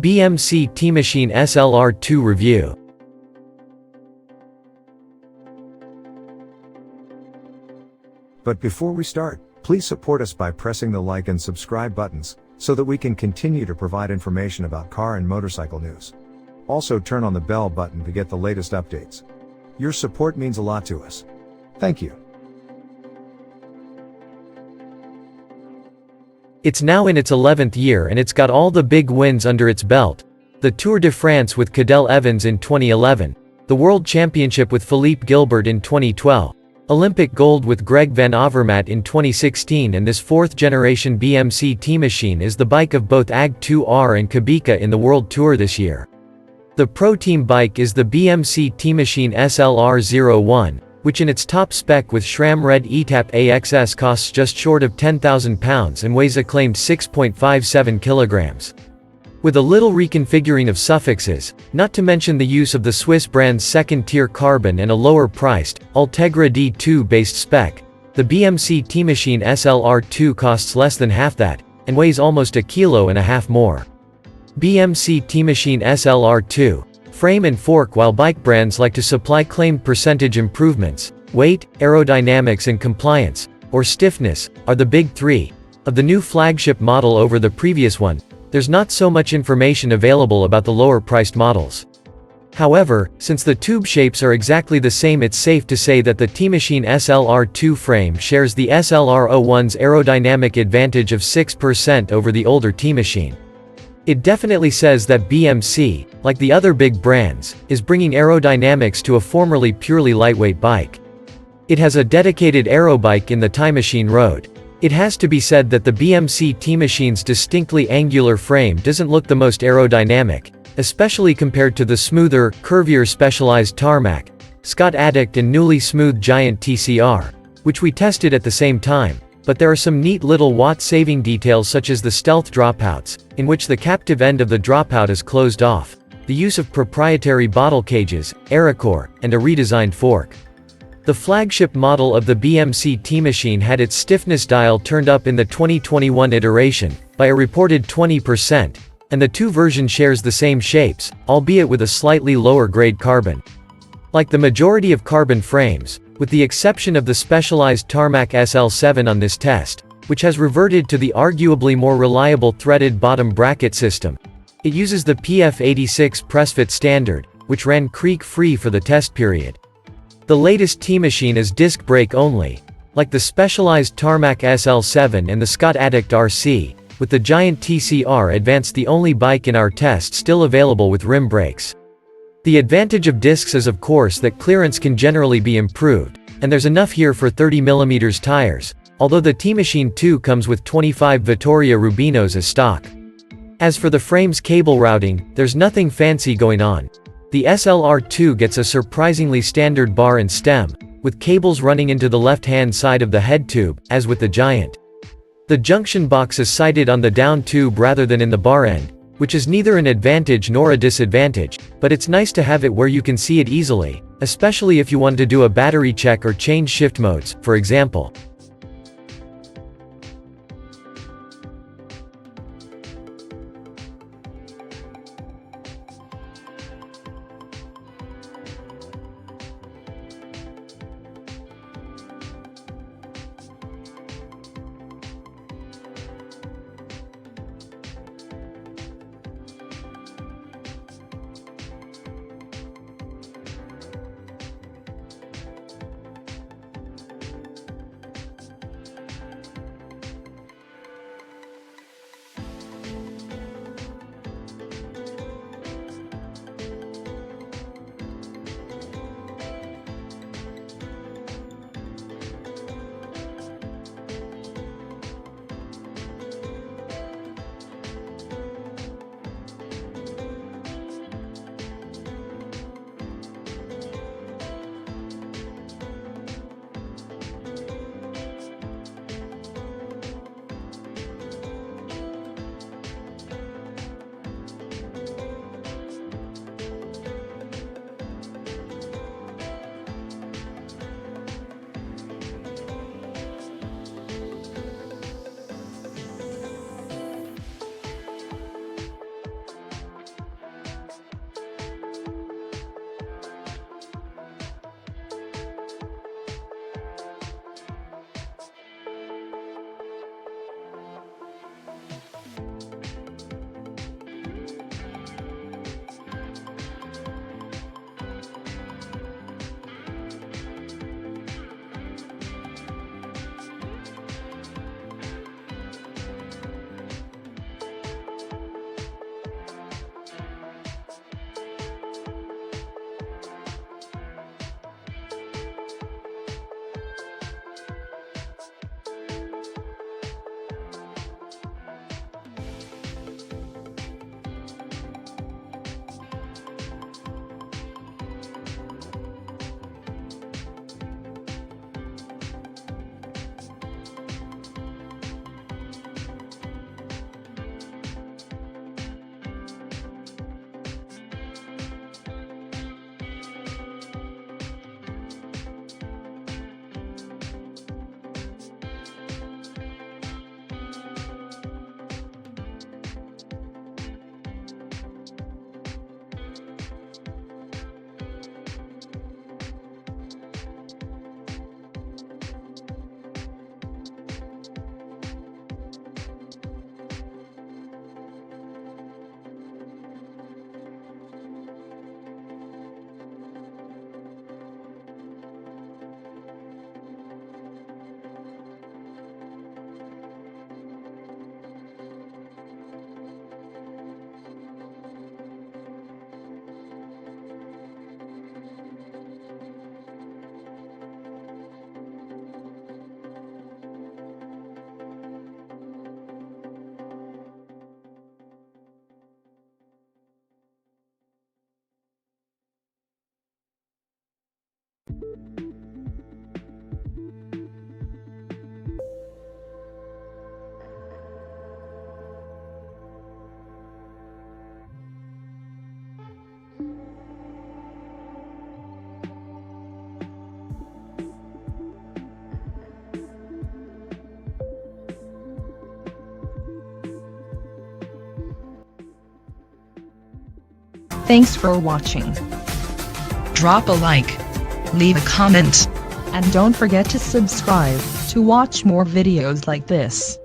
BMC Teammachine SLR02 review. But before we start, please support us by pressing the like and subscribe buttons, so that we can continue to provide information about car and motorcycle news. Also turn on the bell button to get the latest updates. Your support means a lot to us. Thank you. It's now in its 11th year and it's got all the big wins under its belt. The Tour de France with Cadel Evans in 2011, the World Championship with Philippe Gilbert in 2012, Olympic gold with Greg Van Avermaet in 2016, and this fourth-generation BMC Teammachine is the bike of both Ag2r and Qhubeka in the World Tour this year. The Pro Team bike is the BMC Teammachine SLR01, which in its top spec with SRAM Red eTap AXS costs just short of £10,000 and weighs a claimed 6.57 kilograms. With a little reconfiguring of suffixes, not to mention the use of the Swiss brand's second-tier carbon and a lower-priced, Ultegra Di2-based spec, the BMC Teammachine SLR02 costs less than half that, and weighs almost 1.5 kilos more. BMC Teammachine SLR02, frame and fork. While bike brands like to supply claimed percentage improvements, weight, aerodynamics and compliance, or stiffness, are the big three of the new flagship model over the previous one, there's not so much information available about the lower-priced models. However, since the tube shapes are exactly the same, it's safe to say that the Teammachine SLR02 frame shares the SLR01's aerodynamic advantage of 6% over the older Teammachine. It definitely says that BMC, like the other big brands, is bringing aerodynamics to a formerly purely lightweight bike. It has a dedicated aero bike in the Timemachine Road. It has to be said that the BMC Teammachine's distinctly angular frame doesn't look the most aerodynamic, especially compared to the smoother, curvier Specialized Tarmac, Scott Addict and newly smooth Giant TCR, which we tested at the same time. But there are some neat little watt-saving details, such as the stealth dropouts, in which the captive end of the dropout is closed off, the use of proprietary bottle cages, Ag2r, and a redesigned fork. The flagship model of the BMC Teammachine had its stiffness dial turned up in the 2021 iteration, by a reported 20%, and the two version shares the same shapes, albeit with a slightly lower grade carbon. Like the majority of carbon frames, with the exception of the Specialized Tarmac SL7 on this test, which has reverted to the arguably more reliable threaded bottom bracket system, it uses the PF86 pressfit standard, which ran creak-free for the test period. The latest Teammachine is disc brake only, like the Specialized Tarmac SL7 and the Scott Addict RC, with the Giant TCR Advance the only bike in our test still available with rim brakes. The advantage of discs is of course that clearance can generally be improved, and there's enough here for 30mm tires, although the Teammachine 2 comes with 25 Vittoria Rubinos as stock. As for the frame's cable routing, there's nothing fancy going on. The SLR02 gets a surprisingly standard bar and stem, with cables running into the left-hand side of the head tube, as with the Giant. The junction box is sited on the down tube rather than in the bar end, which is neither an advantage nor a disadvantage, but it's nice to have it where you can see it easily, especially if you want to do a battery check or change shift modes, for example. Thanks for watching. Drop a like, leave a comment, And don't forget to subscribe to watch more videos like this.